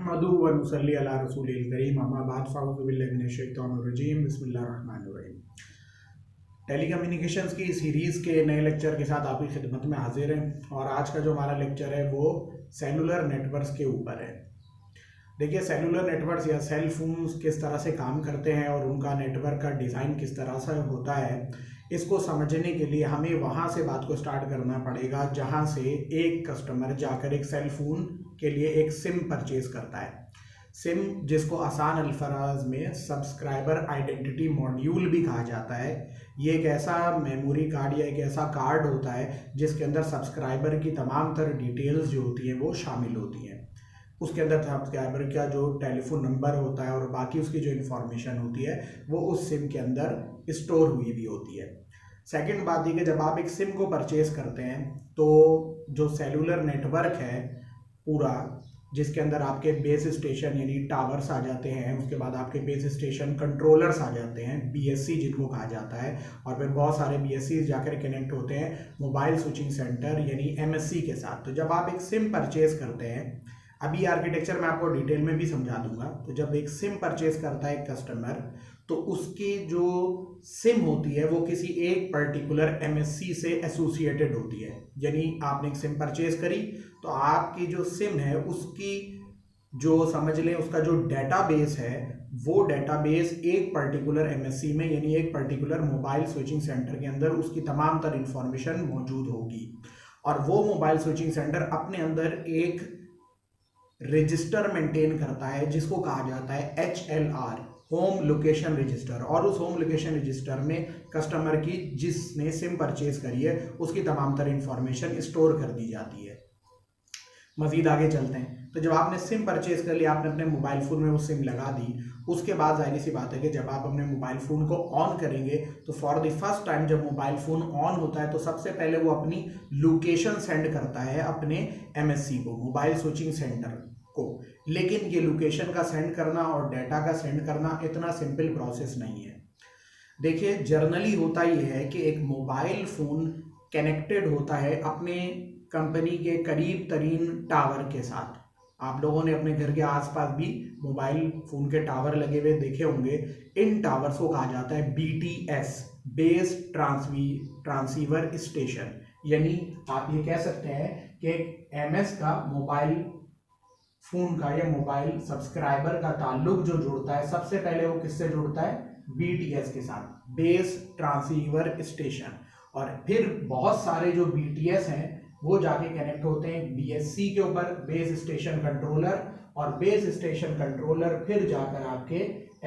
नहमदुहु व नुसल्ली अला रसूलिल करीम अम्मा बाद फ़अऊज़ु बिल्लाहि मिनश शैतानिर रजीम बिस्मिल्लाहिर रहमानिर रहीम। टेलीकम्युनिकेशंस की सीरीज़ के नए लेक्चर के साथ आपकी खिदमत में हाजिर हैं और आज का जो हमारा लेक्चर है वो सेलुलर नेटवर्क्स के ऊपर है। देखिए, सेलुलर नेटवर्क्स या सेल फोन्स किस तरह से काम करते हैं और उनका नेटवर्क का डिज़ाइन किस तरह से होता है, इसको समझने के लिए हमें वहाँ से बात को स्टार्ट करना पड़ेगा जहाँ से एक कस्टमर जाकर एक सेल फोन के लिए एक सिम परचेज करता है। सिम, जिसको आसान अल्फाज में सब्सक्राइबर आइडेंटिटी मॉड्यूल भी कहा जाता है, ये एक ऐसा मेमोरी कार्ड या एक ऐसा कार्ड होता है जिसके अंदर सब्सक्राइबर की तमाम तरह डिटेल्स जो होती हैं वो शामिल होती हैं। उसके अंदर सब्सक्राइबर का जो टेलीफोन नंबर होता है और बाकी उसकी जो इन्फॉर्मेशन होती है वो उस सिम के अंदर स्टोर हुई भी होती है। सेकंड बात ये कि जब आप एक सिम को परचेज करते हैं तो जो सेलुलर नेटवर्क है पूरा, जिसके अंदर आपके बेस स्टेशन यानी टावर्स आ जाते हैं, उसके बाद आपके बेस स्टेशन कंट्रोलर्स आ जाते हैं, बीएससी जिनको कहा जाता है, और फिर बहुत सारे बीएससी जाकर कनेक्ट होते हैं मोबाइल स्विचिंग सेंटर यानी एमएससी के साथ। तो जब आप एक सिम परचेज करते हैं, अभी आर्किटेक्चर मैं आपको डिटेल में भी समझा दूंगा, तो जब एक सिम परचेज करता है एक कस्टमर तो उसकी जो सिम होती है वो किसी एक पर्टिकुलर एमएससी से एसोसिएटेड होती है। यानी आपने एक सिम परचेज करी तो आपकी जो सिम है उसकी जो समझ लें उसका जो डेटाबेस है वो डेटाबेस एक पर्टिकुलर एमएससी में यानी एक पर्टिकुलर मोबाइल स्विचिंग सेंटर के अंदर उसकी तमाम तरह इंफॉर्मेशन मौजूद होगी। और वो मोबाइल स्विचिंग सेंटर अपने अंदर एक रजिस्टर मेंटेन करता है जिसको कहा जाता है HLR, होम लोकेशन रजिस्टर, और उस होम लोकेशन रजिस्टर में कस्टमर की जिसने सिम परचेज करी है उसकी तमाम तरह इंफॉर्मेशन स्टोर कर दी जाती है। मजीद आगे चलते हैं। तो जब आपने सिम परचेज कर लिया, आपने अपने मोबाइल फ़ोन में वो सिम लगा दी, उसके बाद जाहिर सी बात है कि जब आप अपने मोबाइल फ़ोन को ऑन करेंगे तो फॉर द फर्स्ट टाइम जब मोबाइल फ़ोन ऑन होता है तो सबसे पहले वो अपनी लोकेशन सेंड करता है अपने एमएससी को, मोबाइल स्विचिंग सेंटर को। लेकिन ये लोकेशन का सेंड करना और डाटा का सेंड करना इतना सिंपल प्रोसेस नहीं है। देखिए, जर्नली होता ये है कि एक मोबाइल फ़ोन कनेक्टेड होता है अपने कंपनी के करीब तरीन टावर के साथ। आप लोगों ने अपने घर के आसपास भी मोबाइल फ़ोन के टावर लगे हुए देखे होंगे। इन टावर्स को कहा जाता है BTS, बेस ट्रांसीवर स्टेशन। यानी आप ये कह सकते हैं कि MS का मोबाइल फ़ोन का या मोबाइल सब्सक्राइबर का ताल्लुक जो जुड़ता है सबसे पहले वो किससे जुड़ता है? BTS के साथ, बेस ट्रांसीवर स्टेशन। और फिर बहुत सारे जो BTS हैं वो जाके कनेक्ट होते हैं BSC के ऊपर, बेस स्टेशन कंट्रोलर, और बेस स्टेशन कंट्रोलर फिर जाकर आपके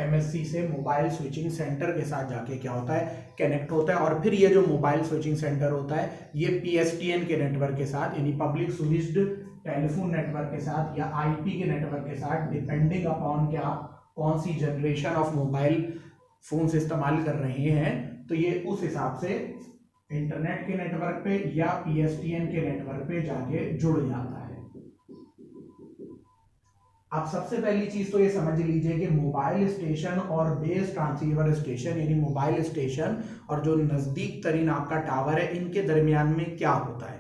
MSC से मोबाइल स्विचिंग सेंटर के साथ जाके क्या होता है? कनेक्ट होता है। और फिर ये जो मोबाइल स्विचिंग सेंटर होता है ये PSTN के नेटवर्क के साथ यानी पब्लिक स्विच्ड टेलीफोन नेटवर्क के साथ या IP के नेटवर्क के साथ, डिपेंडिंग अपॉन कि आप कौन सी जनरेशन ऑफ मोबाइल फोन्स इस्तेमाल कर रहे हैं, तो ये उस हिसाब से इंटरनेट के नेटवर्क पे या PSTN के नेटवर्क पे जाके जुड़ जाता है। आप सबसे पहली चीज तो ये समझ लीजिए कि मोबाइल स्टेशन और बेस ट्रांसीवर स्टेशन यानी मोबाइल स्टेशन और जो नजदीक तरीन आपका टावर है इनके दरमियान में क्या होता है।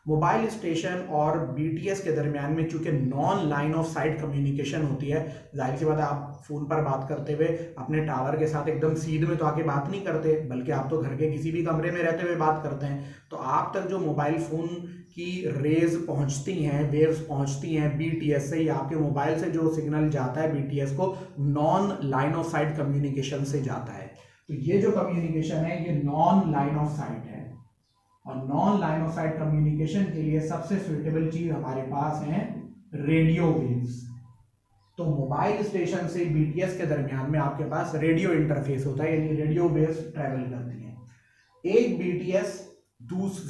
मोबाइल स्टेशन और BTS के दरमियान में चूंकि non line of site communication होती है, जाहिर सी बात है आप फ़ोन पर बात करते हुए अपने टावर के साथ एकदम सीध में तो आके बात नहीं करते, बल्कि आप तो घर के किसी भी कमरे में रहते हुए बात करते हैं। तो आप तक जो मोबाइल फ़ोन की रेज पहुंचती हैं, वेव्स पहुंचती हैं BTS से, या आपके मोबाइल से जो सिग्नल जाता है BTS को non line of site communication से जाता है। तो ये जो कम्युनिकेशन है ये नॉन लाइन ऑफ साइट है, और non line of site communication के लिए सबसे सुइटेबल चीज हमारे पास है रेडियो वेव्स। तो मोबाइल स्टेशन से BTS के दरमियान में आपके पास रेडियो इंटरफेस होता है यानी रेडियो वेव्स ट्रेवल करती हैं। एक BTS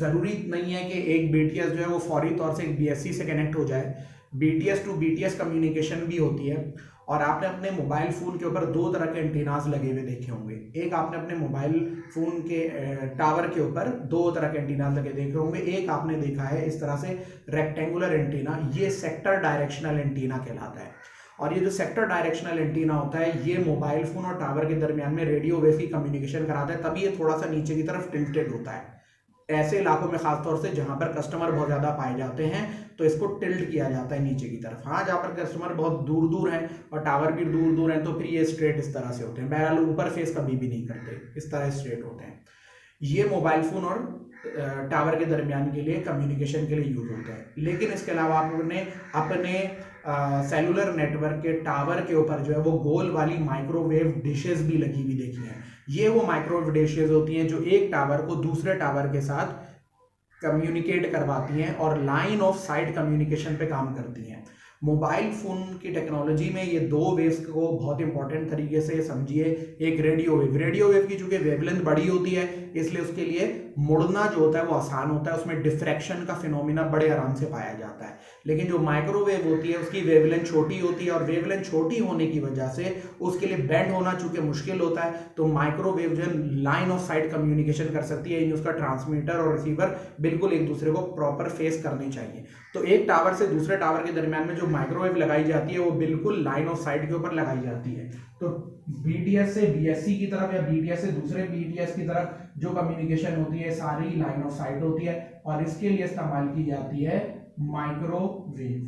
जरूरी नहीं है कि एक BTS जो है वो फौरी तौर से एक BSC से कनेक्ट हो जाए। BTS टू BTS कम्युनिकेशन भी होती है। और आपने अपने मोबाइल फ़ोन के ऊपर दो तरह के एंटीनाज लगे हुए देखे होंगे। एक आपने अपने मोबाइल फ़ोन के टावर के ऊपर दो तरह के एंटीनाज लगे देखे होंगे। एक आपने देखा है इस तरह से रेक्टेंगुलर एंटीना, ये सेक्टर डायरेक्शनल एंटीना कहलाता है। और ये जो सेक्टर डायरेक्शनल एंटीना होता है ये मोबाइल फ़ोन और टावर के दरमियान में रेडियो वेव की कम्युनिकेशन कराता है, तभी ये थोड़ा सा नीचे की तरफ टिल्टेड होता है। ऐसे इलाकों में खासतौर से जहां पर कस्टमर बहुत ज़्यादा पाए जाते हैं तो इसको टिल्ट किया जाता है नीचे की तरफ। हाँ, जहाँ पर कस्टमर बहुत दूर दूर हैं और टावर भी दूर दूर हैं तो फिर ये स्ट्रेट इस तरह से होते हैं, बहरहाल ऊपर फेस कभी भी नहीं करते, इस तरह स्ट्रेट होते हैं। ये मोबाइल फोन और टावर के दरमियान के लिए कम्युनिकेशन के लिए यूज होता है। लेकिन इसके अलावा आपने अपने सेलुलर नेटवर्क के टावर के ऊपर जो है वो गोल वाली माइक्रोवेव डिशेस भी लगी हुई देखी हैं। ये वो माइक्रोवेव डिशेस होती हैं जो एक टावर को दूसरे टावर के साथ कम्युनिकेट करवाती हैं और लाइन ऑफ साइट कम्युनिकेशन पे काम करती हैं। मोबाइल फोन की टेक्नोलॉजी में ये दो वेव्स को बहुत इंपॉर्टेंट तरीके से समझिए। एक रेडियो वेव की चूंकि वेवलेंथ बड़ी होती है इसलिए उसके लिए मुड़ना जो होता है वो आसान होता है, उसमें डिफ्रैक्शन का फिनोमिना बड़े आराम से पाया जाता है। लेकिन जो माइक्रोवेव होती है उसकी वेवलेंथ छोटी होती है और वेवलेंथ छोटी होने की वजह से उसके लिए बेंड होना चूंकि मुश्किल होता है, तो माइक्रोवेव जो है लाइन ऑफ साइट कम्युनिकेशन कर सकती है। उसका ट्रांसमीटर और रिसीवर बिल्कुल एक दूसरे को प्रॉपर फेस करने चाहिए। तो एक टावर से दूसरे टावर के दरमियान में जो माइक्रोवेव लगाई जाती है वो बिल्कुल लाइन ऑफ साइट के ऊपर लगाई जाती है। तो बीटीएस से बीएससी की तरफ या बीटीएस से दूसरे बीटीएस की तरफ जो कम्युनिकेशन होती है सारी लाइन ऑफ साइट होती है और इसके लिए इस्तेमाल की जाती है माइक्रोवेव।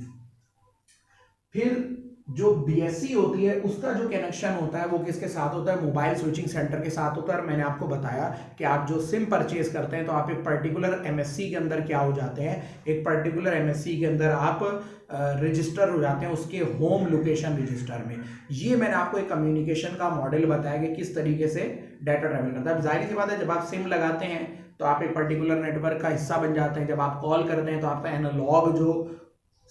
फिर जो बीएससी होती है उसका जो कनेक्शन होता है वो किसके साथ होता है, मोबाइल स्विचिंग सेंटर के साथ होता है। और मैंने आपको बताया कि आप जो सिम परचेज करते हैं तो आप एक पर्टिकुलर एमएससी के अंदर क्या हो जाते हैं, एक पर्टिकुलर एमएससी के अंदर आप रजिस्टर हो जाते हैं उसके होम लोकेशन रजिस्टर में। ये मैंने आपको एक कम्युनिकेशन का मॉडल बताया कि किस तरीके से डाटा ट्रैवल करता है। जाहिर सी बात है जब आप सिम लगाते हैं तो आप एक पर्टिकुलर नेटवर्क का हिस्सा बन जाते हैं। जब आप कॉल करते हैं तो आपका एनालॉग जो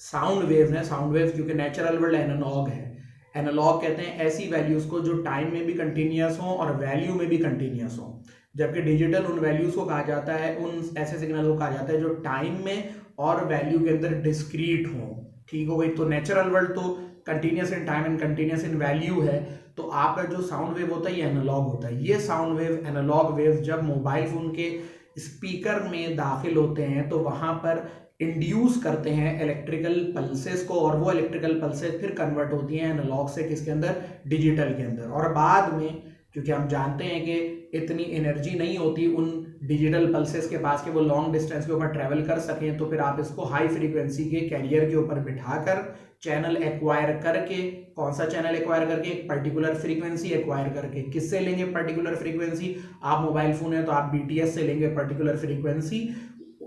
साउंड वेव है, साउंड वेव क्योंकि नेचुरल वर्ल्ड एनालॉग है, एनालॉग कहते हैं ऐसी वैल्यूज को जो टाइम में भी कंटिन्यूअस हो और वैल्यू में भी कंटिन्यूअस हो, जबकि डिजिटल उन वैल्यूज को कहा जाता है, उन ऐसे सिग्नल को कहा जाता है जो टाइम में और वैल्यू के अंदर डिस्क्रीट हो। ठीक हो गई। तो नेचुरल वर्ल्ड तो continuous in time and continuous in value है, तो आपका जो साउंड वेव होता है ये एनालॉग होता है। ये साउंड वेव एनालॉग वेव जब मोबाइल फोन के स्पीकर में दाखिल होते हैं तो वहां पर इंड्यूस करते हैं इलेक्ट्रिकल पल्सेस को और वो इलेक्ट्रिकल पल्सेस फिर कन्वर्ट होती हैं एनालॉग से किसके अंदर, डिजिटल के अंदर। और बाद में क्योंकि हम जानते हैं कि इतनी एनर्जी नहीं होती उन डिजिटल पल्सेस के पास कि वो लॉन्ग डिस्टेंस के ऊपर ट्रेवल कर सकें, तो फिर आप इसको हाई फ्रीक्वेंसी के कैरियर के ऊपर बिठाकर चैनल एक्वायर करके, कौन सा चैनल एक्वायर करके, एक पर्टिकुलर फ्रीक्वेंसी एक्वायर करके। किससे लेंगे पर्टिकुलर फ्रीक्वेंसी, आप मोबाइल फोन है तो आप बीटीएस से लेंगे पर्टिकुलर फ्रीक्वेंसी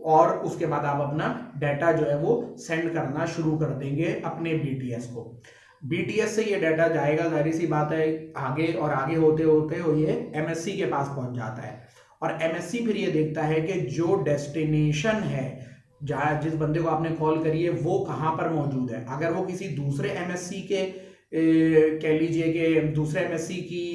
और उसके बाद आप अपना डाटा जो है वो सेंड करना शुरू कर देंगे अपने बीटीएस को। बीटीएस से ये डाटा जाएगा, जाहिर सी बात है आगे और आगे होते होते हो ये एमएससी के पास पहुंच जाता है और एमएससी फिर ये देखता है कि जो डेस्टिनेशन है जहाँ जिस बंदे को आपने कॉल करी है वो कहाँ पर मौजूद है। अगर वो किसी दूसरे एमएससी के कह लीजिए कि दूसरे एमएससी की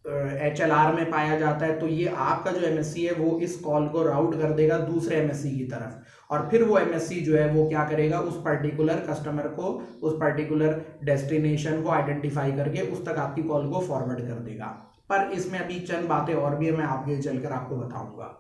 HLR में पाया जाता है तो ये आपका जो एमएससी है वो इस कॉल को राउट कर देगा दूसरे एमएससी की तरफ और फिर वो एमएससी जो है वो क्या करेगा, उस पर्टिकुलर कस्टमर को उस पर्टिकुलर डेस्टिनेशन को आइडेंटिफाई करके उस तक आपकी कॉल को फॉरवर्ड कर देगा। पर इसमें अभी चंद बातें और भी है, मैं आगे चलकर आपको बताऊंगा।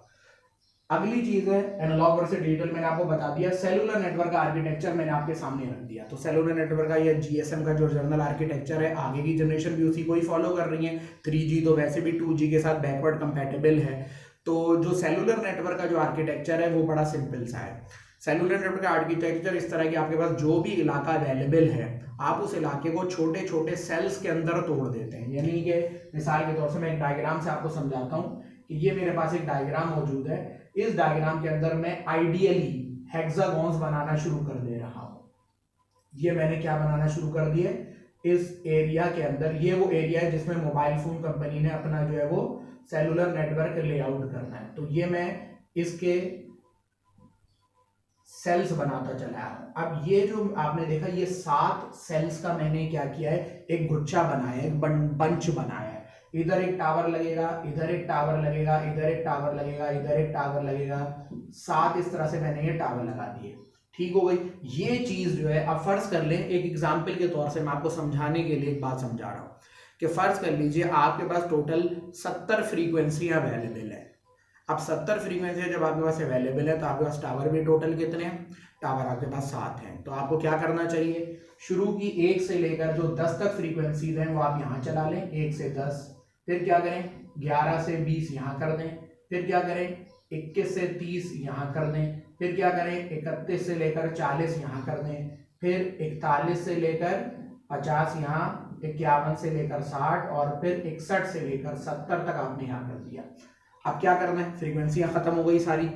अगली चीज है एनालॉग वर्सेस डिजिटल। मैंने आपको बता दिया सेलुलर नेटवर्क का आर्किटेक्चर मैंने आपके सामने रख दिया। तो सेलुलर नेटवर्क का या जीएसएम का जो जनरल आर्किटेक्चर है, आगे की जनरेशन भी उसी को ही फॉलो कर रही है। 3G तो वैसे भी 2G के साथ बैकवर्ड कंपैटिबल है। तो जो सेलुलर नेटवर्क का जो आर्किटेक्चर है वो बड़ा सिंपल सा है। सेलुलर नेटवर्क का आर्किटेक्चर इस तरह की, आपके पास जो भी इलाका अवेलेबल है आप उस इलाके को छोटे छोटे सेल्स के अंदर तोड़ देते हैं। यानी कि मिसाल के तौर से मैं एक डायग्राम से आपको समझाता हूँ कि ये मेरे पास एक डायग्राम मौजूद है। इस डायग्राम के अंदर मैं आइडियली हेक्सागोन्स बनाना शुरू कर दे रहा हूं। ये मैंने क्या बनाना शुरू कर दिए इस एरिया के अंदर। ये वो एरिया है जिसमें मोबाइल फोन कंपनी ने अपना जो है वो सेलुलर नेटवर्क लेआउट करना है। तो ये मैं इसके सेल्स बनाता चला हूं। अब ये जो आपने देखा ये 7 सेल्स का मैंने क्या किया है, एक गुच्छा बनाया, एक बंच बनाया है। इधर एक टावर लगेगा, इधर एक टावर लगेगा, इधर एक टावर लगेगा, इधर एक टावर लगेगा, 7 इस तरह से मैंने ये टावर लगा दिए। ठीक हो गई। ये चीज जो है, अब फर्ज कर लें एक एग्जांपल के तौर से मैं आपको समझाने के लिए एक बात समझा रहा हूं कि फर्ज कर लीजिए आपके पास टोटल 70 फ्रीक्वेंसियां अवेलेबल है। अब 70 फ्रीक्वेंसी जब आपके पास अवेलेबल है तो आपके पास टावर भी टोटल कितने हैं, टावर आपके पास 7 हैं। तो आपको क्या करना चाहिए, शुरू की 1 से लेकर जो 10 तक फ्रीक्वेंसीज हैं वो आप यहाँ चला लें, 1 से 10, फिर क्या करें 11 से 20 यहाँ कर दें, फिर क्या करें 21 से 30 यहाँ कर दें, फिर क्या करें, 31 से लेकर 40 यहाँ कर दें, फिर 41 से लेकर 50 यहाँ, 51 से लेकर 60 और फिर 61 से लेकर 70 तक आपने यहाँ कर दिया। अब क्या करना है, फ्रीक्वेंसियां खत्म हो गई सारी?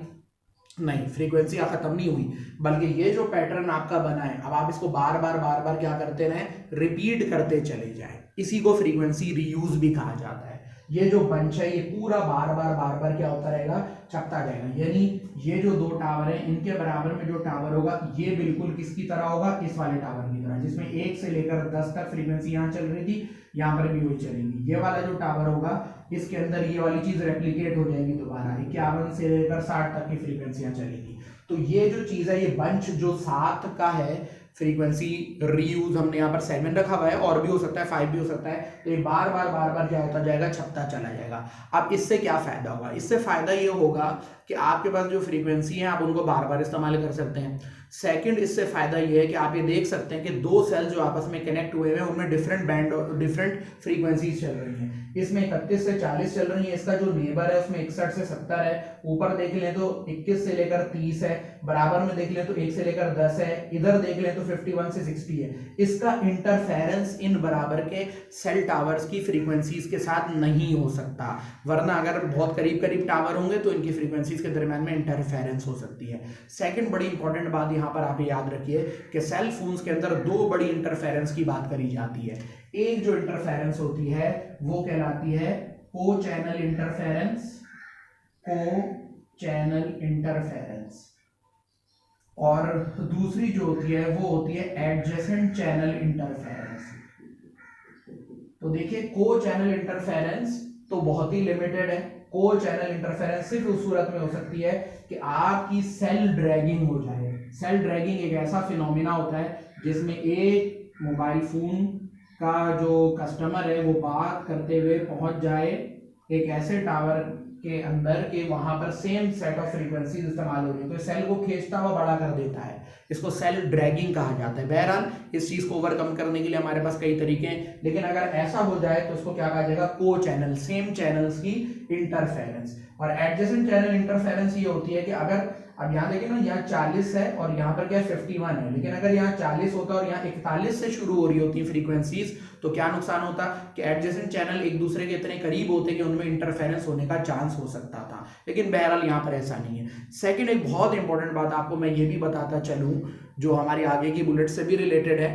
नहीं, फ्रीक्वेंसियां खत्म नहीं हुई, बल्कि ये जो पैटर्न आपका बना है, अब आप इसको बार बार क्या करते रहें, रिपीट करते चले जाएं। इसी को फ्रीक्वेंसी रीयूज भी कहा जाता है। ये जो बंच है ये पूरा बार बार क्या होता रहेगा, छपता जाएगा। यानी ये जो दो टावर है इनके बराबर में जो टावर होगा ये बिल्कुल किसकी तरह होगा, इस वाले टावर की तरह, जिसमें 1 से लेकर 10 तक फ्रीक्वेंसी यहाँ चल रही थी, यहाँ पर भी वही चलेगी। ये वाला जो टावर होगा इसके अंदर ये वाली चीज रेप्लिकेट हो जाएगी दोबारा, 51 से लेकर 60 तक की फ्रीक्वेंसियां चलेगी। तो ये जो चीज है, ये बंच जो 7 का है फ्रीक्वेंसी रीयूज, हमने यहाँ पर 7 रखा हुआ है, और भी हो सकता है 5 भी हो सकता है। तो ये बार बार क्या होता जाएगा, छपता चला जाएगा। अब इससे क्या फायदा होगा, इससे फायदा ये होगा कि आपके पास जो फ्रीक्वेंसी है आप उनको बार बार इस्तेमाल कर सकते हैं। सेकंड, इससे फायदा ये है कि आप ये देख सकते हैं कि दो सेल जो आपस में कनेक्ट हुए हैं उनमें डिफरेंट बैंड और डिफरेंट फ्रीक्वेंसीज चल रही हैं। इसमें 31 से 40 चल रही है, इसका जो नेबर है उसमें 61 से 70 है, ऊपर देख लें तो 21 से लेकर 30 है, बराबर में देख लें तो 1 से लेकर 10 है, इधर देख लें तो 51 से 60 है। इसका इंटरफेरेंस इन बराबर के सेल टावर्स की फ्रीक्वेंसीज के साथ नहीं हो सकता, वरना अगर बहुत करीब करीब टावर होंगे तो इनकी फ्रीक्वेंसीज के दरमियान में इंटरफेरेंस हो सकती है। सेकंड बड़ी इंपॉर्टेंट बात यहाँ पर आप याद रखिए कि सेल फोन्स के अंदर दो बड़ी इंटरफेरेंस की बात करी जाती है। एक जो इंटरफेरेंस होती है वो कहलाती है को चैनल इंटरफेरेंस, को चैनल इंटरफेरेंस, और दूसरी जो होती है वो होती है एडजेसेंट चैनल इंटरफेरेंस। तो देखिए, को चैनल इंटरफेरेंस तो बहुत ही लिमिटेड है। को चैनल इंटरफेरेंस सिर्फ उस सूरत में हो सकती है कि आपकी सेल ड्रैगिंग हो जाए। सेल ड्रैगिंग एक ऐसा फिनोमिना होता है जिसमें एक मोबाइल फोन का जो कस्टमर है वो बात करते हुए पहुंच जाए एक ऐसे टावर के अंदर के वहां पर सेम सेट ऑफ फ्रीक्वेंसीज इस्तेमाल हो रही है, तो सेल को खींचता हुआ बड़ा कर देता है। इसको सेल ड्रैगिंग कहा जाता है। बहरहाल इस चीज को ओवरकम करने के लिए हमारे पास कई तरीके हैं, लेकिन अगर ऐसा हो जाए तो इसको क्या कहा जाएगा, को चैनल, सेम चैनल्स की इंटरफेरेंस। और एडजेसेंट चैनल इंटरफेरेंस ये होती है कि अगर अब यहाँ देखिए ना, यहाँ 40 है और यहाँ पर क्या 51 है, लेकिन अगर यहाँ 40 होता और यहाँ 41 से शुरू हो रही होती फ्रीक्वेंसीज तो क्या नुकसान होता कि एडजेसेंट चैनल एक दूसरे के इतने करीब होते कि उनमें इंटरफेरेंस होने का चांस हो सकता था, लेकिन बहरहाल यहाँ पर ऐसा नहीं है। सेकंड, एक बहुत इंपॉर्टेंट बात आपको मैं ये भी बताता चलूं जो हमारी आगे की बुलेट से भी रिलेटेड है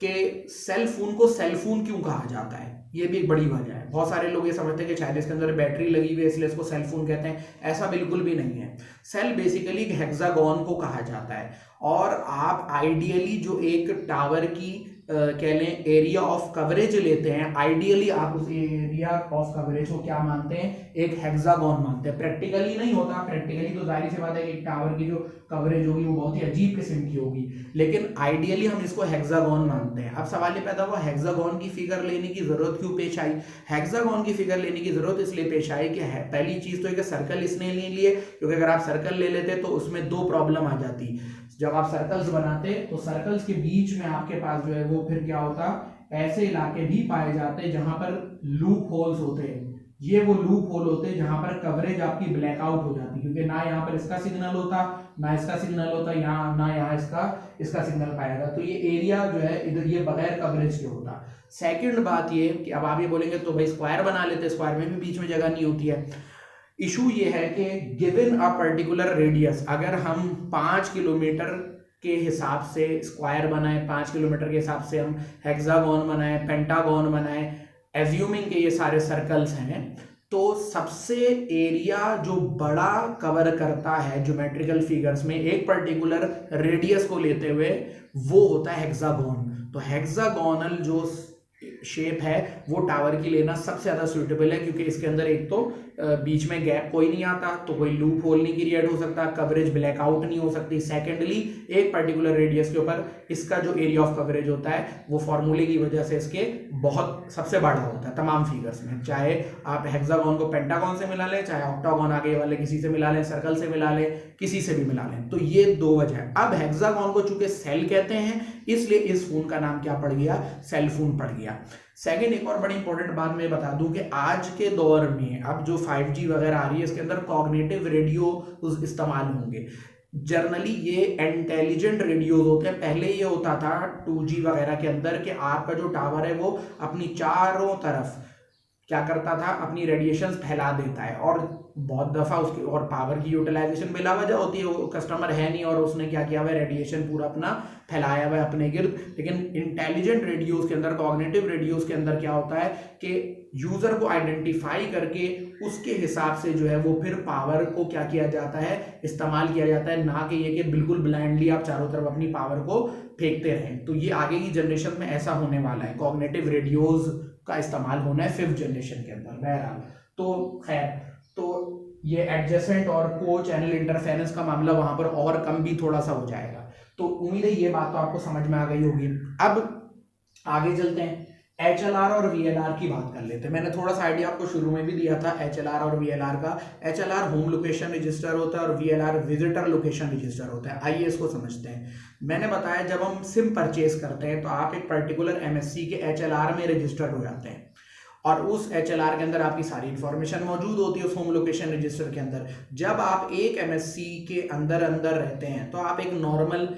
कि सेल फोन को सेल फोन क्यों कहा जाता है। ये भी एक बड़ी वजह है। बहुत सारे लोग ये समझते हैं कि शायद इसके अंदर बैटरी लगी हुई है इसलिए इसको सेल फोन कहते हैं, ऐसा बिल्कुल भी नहीं है। सेल बेसिकली एक हेक्सागोन को कहा जाता है, और आप आइडियली जो एक टावर की कह लें एरिया ऑफ कवरेज लेते हैं, आइडियली आप उस एरिया ऑफ कवरेज को क्या मानते हैं, एक हेक्सागोन मानते हैं। प्रैक्टिकली नहीं होता, प्रैक्टिकली तो जाहिर सी बात है कि एक टावर की जो कवरेज होगी वो बहुत ही अजीब किस्म की होगी, लेकिन आइडियली हम इसको हेक्सागोन मानते हैं। अब सवाल ये पैदा हुआ, हेक्सागोन की फिगर लेने की जरूरत क्यों पेश आई। हेक्सागोन की फिगर लेने की जरूरत इसलिए पेश आई कि पहली चीज तो है कि सर्कल इसने नहीं लिए, क्योंकि अगर आप सर्कल ले लेते तो उसमें दो प्रॉब्लम आ जाती। जब आप सर्कल्स बनाते तो सर्कल्स के बीच में आपके पास जो है वो फिर क्या होता, ऐसे इलाके भी पाए जाते जहां पर लूप होल्स होते हैं। ये वो लूप होल होते हैं जहां पर कवरेज आपकी ब्लैकआउट हो जाती, क्योंकि ना यहाँ पर इसका सिग्नल होता ना इसका सिग्नल होता, यहाँ ना यहाँ इसका सिग्नल पाएगा, तो ये एरिया जो है इधर ये बगैर कवरेज के होता। सेकंड बात ये कि अब आप ये बोलेंगे तो भाई स्क्वायर बना लेते, स्क्वायर में भी बीच में जगह नहीं होती है। इशू ये है कि गिवन अ पर्टिकुलर रेडियस, अगर हम 5 किलोमीटर के हिसाब से स्क्वायर बनाए, 5 किलोमीटर के हिसाब से हम हेक्सागोन बनाए, पेंटागोन बनाए, एज्यूमिंग के ये सारे सर्कल्स हैं, तो सबसे एरिया जो बड़ा कवर करता है ज्योमेट्रिकल फिगर्स में एक पर्टिकुलर रेडियस को लेते हुए वो होता है हेक्सागोन। तो हेक्सागोनल जो शेप है वो टावर की लेना सबसे ज्यादा सुइटेबल है, क्योंकि इसके अंदर एक तो बीच में गैप कोई नहीं आता, तो कोई लूप होल नहीं क्रिएट हो सकता, कवरेज ब्लैकआउट नहीं हो सकती। सेकेंडली, एक पर्टिकुलर रेडियस के ऊपर इसका जो एरिया ऑफ कवरेज होता है वो फॉर्मूले की वजह से इसके बहुत सबसे बड़ा होता है तमाम फिगर्स में। चाहे आप हेक्सागोन को पेंटागोन से मिला लें, चाहे ऑक्टागोन आगे वाले किसी से मिला लें, सर्कल से मिला लें, किसी से भी मिला लें, तो ये दो वजह है। अब हेक्सागोन को चूंकि सेल कहते हैं इसलिए इस फोन का नाम क्या पड़ गया, सेल फोन पड़ गया। सेकंड, एक और बड़ी इंपॉर्टेंट बात मैं बता दूं कि आज के दौर में अब जो 5G वगैरह आ रही है इसके अंदर कॉग्निटिव रेडियो इस्तेमाल होंगे। जनरली ये इंटेलिजेंट रेडियोज होते हैं। पहले ये होता था 2G वगैरह के अंदर कि आपका जो टावर है वो अपनी चारों तरफ क्या करता था, अपनी रेडिएशन फैला देता है, और बहुत दफा उसकी और पावर की यूटिलाइजेशन बिला वजह होती है, वो कस्टमर है नहीं और उसने क्या किया हुआ है, रेडिएशन पूरा अपना फैलाया हुआ है अपने गिर्द। लेकिन इंटेलिजेंट रेडियोज के अंदर, कॉग्निटिव रेडियोज के अंदर क्या होता है कि यूजर को आइडेंटिफाई करके उसके हिसाब से जो है वो फिर पावर को क्या किया जाता है, इस्तेमाल किया जाता है, ना कि ये कि बिल्कुल ब्लाइंडली आप चारों तरफ अपनी पावर को फेंकते रहें। तो ये आगे की जनरेशन में ऐसा होने वाला है, कॉग्निटिव रेडियोज का इस्तेमाल होना है 5th जनरेशन के अंदर। बहरहाल तो खैर, तो ये एडजेसेंट और को चैनल इंटरफेरेंस का मामला वहां पर और कम भी थोड़ा सा हो जाएगा। तो उम्मीद है ये बात तो आपको समझ में आ गई होगी। अब आगे चलते हैं, HLR और VLR की बात कर लेते हैं। मैंने थोड़ा सा आइडिया आपको शुरू में भी दिया था HLR और VLR का। HLR होम लोकेशन रजिस्टर होता है और VLR विजिटर लोकेशन रजिस्टर होता है। आइए इसको समझते हैं। मैंने बताया जब हम सिम परचेज करते हैं तो आप एक पर्टिकुलर MSC के HLR में रजिस्टर हो जाते हैं और उस HLR के अंदर आपकी सारी इंफॉर्मेशन मौजूद होती है उस होम लोकेशन रजिस्टर के अंदर। जब आप एक MSC के अंदर रहते हैं तो आप एक नॉर्मल,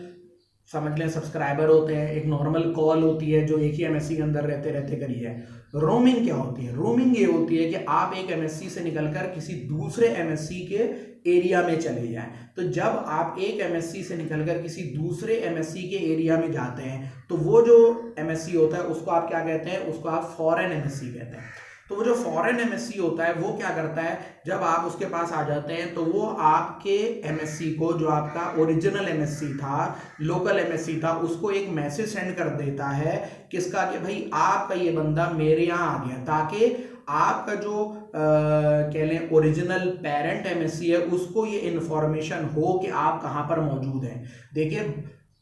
समझ लें सब्सक्राइबर होते हैं, एक नॉर्मल कॉल होती है जो एक ही MSC के अंदर रहते करी है। रोमिंग क्या होती है? रोमिंग ये होती है कि आप एक MSC से निकलकर किसी दूसरे MSC के एरिया में चले जाएं। तो जब आप एक MSC से निकलकर किसी दूसरे MSC के एरिया में जाते हैं तो वो जो MSC होता है उसको आप क्या कहते हैं? उसको आप फॉरेन MSC कहते हैं। तो वो जो फॉरेन MSC होता है वो क्या करता है, जब आप उसके पास आ जाते हैं तो वो आपके MSC को, जो आपका ओरिजिनल MSC था, लोकल MSC था, उसको एक मैसेज सेंड कर देता है किसका, कि भाई आपका ये बंदा मेरे यहाँ आ गया, ताकि आपका जो कह लें ओरिजिनल पेरेंट MSC है उसको ये इंफॉर्मेशन हो कि आप कहाँ पर मौजूद हैं। देखिए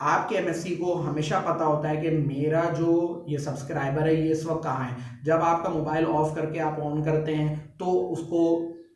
आपके MSC को हमेशा पता होता है कि मेरा जो ये सब्सक्राइबर है ये इस वक्त कहाँ है। जब आपका मोबाइल ऑफ करके आप ऑन करते हैं तो उसको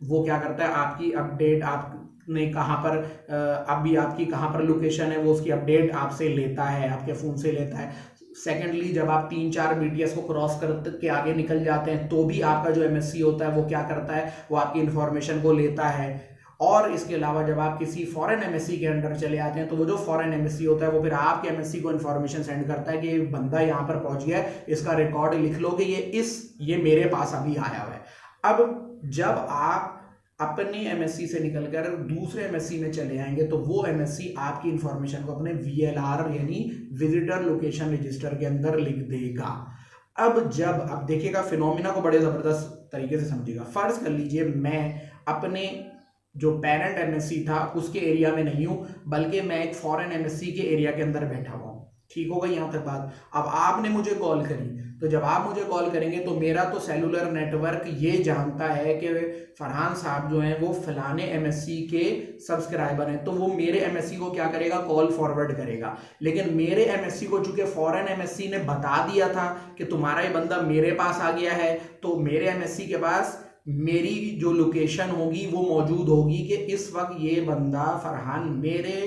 वो क्या करता है, आपकी अपडेट, आपने कहाँ पर अभी आपकी कहाँ पर लोकेशन है वो उसकी अपडेट आपसे लेता है, आपके फ़ोन से लेता है। सेकेंडली जब आप 3-4 BTS को क्रॉस करके आगे निकल जाते हैं तो भी आपका जो MSC होता है वो क्या करता है, वो आपकी इंफॉर्मेशन को लेता है। और इसके अलावा जब आप किसी फॉरेन MSC के अंदर चले आते हैं तो वो जो फॉरेन MSC होता है वो फिर आपके MSC को इन्फॉर्मेशन सेंड करता है कि ये बंदा यहाँ पर पहुंच गया है, इसका रिकॉर्ड लिख लो कि ये मेरे पास अभी आया हुआ है। अब जब आप अपने MSC से निकलकर दूसरे MSC में चले आएंगे तो वो MSC आपकी इंफॉर्मेशन को अपने VLR यानी विजिटर लोकेशन रजिस्टर के अंदर लिख देगा। अब देखिएगा फिनोमिना को बड़े जबरदस्त तरीके से समझिएगा। फर्ज कर लीजिए मैं अपने जो पेरेंट MSC था उसके एरिया में नहीं हूं, बल्कि मैं एक फॉरेन MSC के एरिया के अंदर बैठा हुआ हूं। ठीक होगा यहां तक बात। अब आपने मुझे कॉल करी, तो जब आप मुझे कॉल करेंगे तो मेरा तो सेलुलर नेटवर्क ये जानता है कि फरहान साहब जो हैं वो फलाने MSC के सब्सक्राइबर हैं, तो वो मेरे MSC को क्या करेगा, कॉल फॉरवर्ड करेगा। लेकिन मेरे MSC को चूंकि फॉरेन MSC ने बता दिया था कि तुम्हारा ये बंदा मेरे पास आ गया है, तो मेरे MSC के पास मेरी जो लोकेशन होगी वो मौजूद होगी कि इस वक्त ये बंदा फरहान मेरे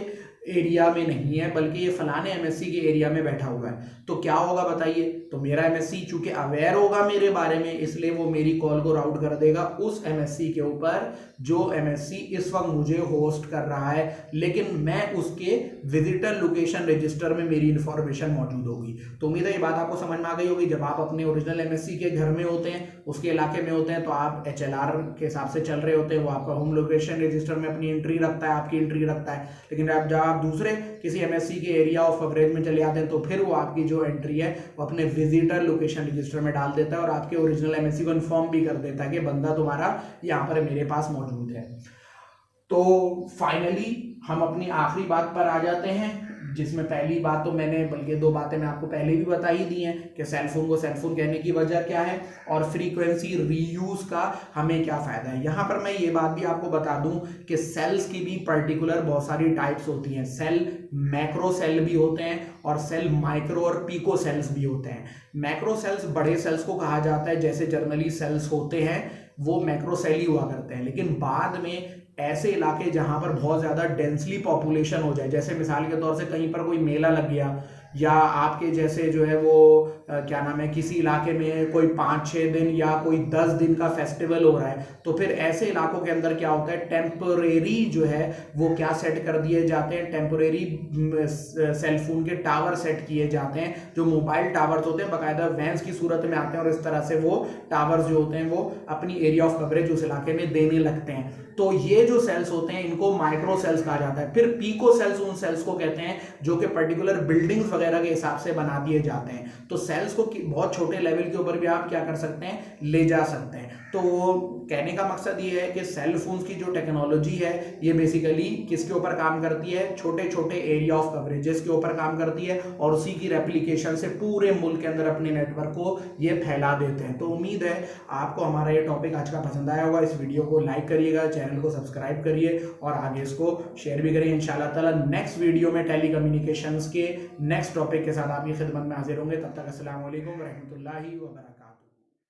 एरिया में नहीं है बल्कि ये फलाने MSC के एरिया में बैठा हुआ है। तो क्या होगा बताइए, तो मेरा MSC चूंकि अवेयर होगा मेरे बारे में, इसलिए वो मेरी कॉल को राउट कर देगा उस MSC के ऊपर जो MSC इस वक्त मुझे होस्ट कर रहा है, लेकिन मैं उसके विजिटर लोकेशन रजिस्टर में मेरी इंफॉर्मेशन मौजूद होगी। तो उम्मीद है ये बात आपको समझ में आ गई होगी। जब आप अपने ओरिजिनल MSC के घर में होते हैं, उसके इलाके में होते हैं, तो आप HLR के हिसाब से चल रहे होते हैं, वो आपका होम लोकेशन रजिस्टर में अपनी एंट्री रखता है, आपकी एंट्री रखता है। लेकिन जब आप दूसरे किसी MSC के एरिया ऑफ कवरेज में चले आते हैं तो फिर वो आपकी जो एंट्री है वो अपने विजिटर लोकेशन रजिस्टर में डाल देता है और आपके ओरिजिनल MSC को इन्फॉर्म भी कर देता है कि बंदा तुम्हारा यहाँ पर मेरे पास मौजूद है। तो फाइनली हम अपनी आखिरी बात पर आ जाते हैं, जिसमें पहली बात तो मैंने, बल्कि 2 बातें मैं आपको पहले भी बता ही दी हैं कि सेलफोन को सेलफोन कहने की वजह क्या है और फ्रीक्वेंसी रीयूज का हमें क्या फायदा है। यहाँ पर मैं ये बात भी आपको बता दूं कि सेल्स की भी पर्टिकुलर बहुत सारी टाइप्स होती हैं। सेल मैक्रो सेल भी होते हैं और सेल माइक्रो और पीको सेल्स भी होते हैं। मैक्रो सेल्स बड़े सेल्स को कहा जाता है, जैसे जर्नली सेल्स होते हैं वो मैक्रो सेल ही हुआ करते हैं। लेकिन बाद में ऐसे इलाके जहां पर बहुत ज्यादा डेंसली पॉपुलेशन हो जाए, जैसे मिसाल के तौर से कहीं पर कोई मेला लग गया या आपके जैसे जो है वो क्या नाम है, किसी इलाके में कोई 5-6 दिन या कोई 10 दिन का फेस्टिवल हो रहा है, तो फिर ऐसे इलाकों के अंदर क्या होता है, टेम्परेरी जो है वो क्या सेट कर दिए जाते हैं, टेम्परेरी सेलफोन के टावर सेट किए जाते हैं, जो मोबाइल टावर्स होते हैं, बाकायदा वैन्स की सूरत में आते हैं, और इस तरह से वो टावर्स जो होते हैं वो अपनी एरिया ऑफ कवरेज उस इलाके में देने लगते हैं। तो ये जो सेल्स होते हैं इनको माइक्रो सेल्स कहा जाता है। फिर पीको सेल्स उन सेल्स को कहते हैं जो कि पर्टिकुलर बिल्डिंग्स वगैरह के हिसाब से बना दिए जाते हैं। तो सेल्स को बहुत छोटे लेवल के ऊपर भी आप क्या कर सकते हैं, ले जा सकते हैं। तो कहने का मकसद ये है कि सेल फोन्स की जो टेक्नोलॉजी है ये बेसिकली किसके ऊपर काम करती है, छोटे छोटे एरिया ऑफ कवरेजेस के ऊपर काम करती है, और उसी की रेप्लिकेशन से पूरे मुल्क के अंदर अपने नेटवर्क को ये फैला देते हैं। तो उम्मीद है आपको हमारा ये टॉपिक आज का पसंद आया होगा। इस वीडियो को लाइक करिएगा, चैनल को सब्सक्राइब करिए और आगे इसको शेयर भी करिए। इंशाल्लाह ताला नेक्स्ट वीडियो में टेलीकम्युनिकेशंस के नेक्स्ट टॉपिक के साथ आपकी खिदमत में हाजिर होंगे। तब तक अस्सलाम वालेकुम व रहमतुल्लाहि व बरकातहू।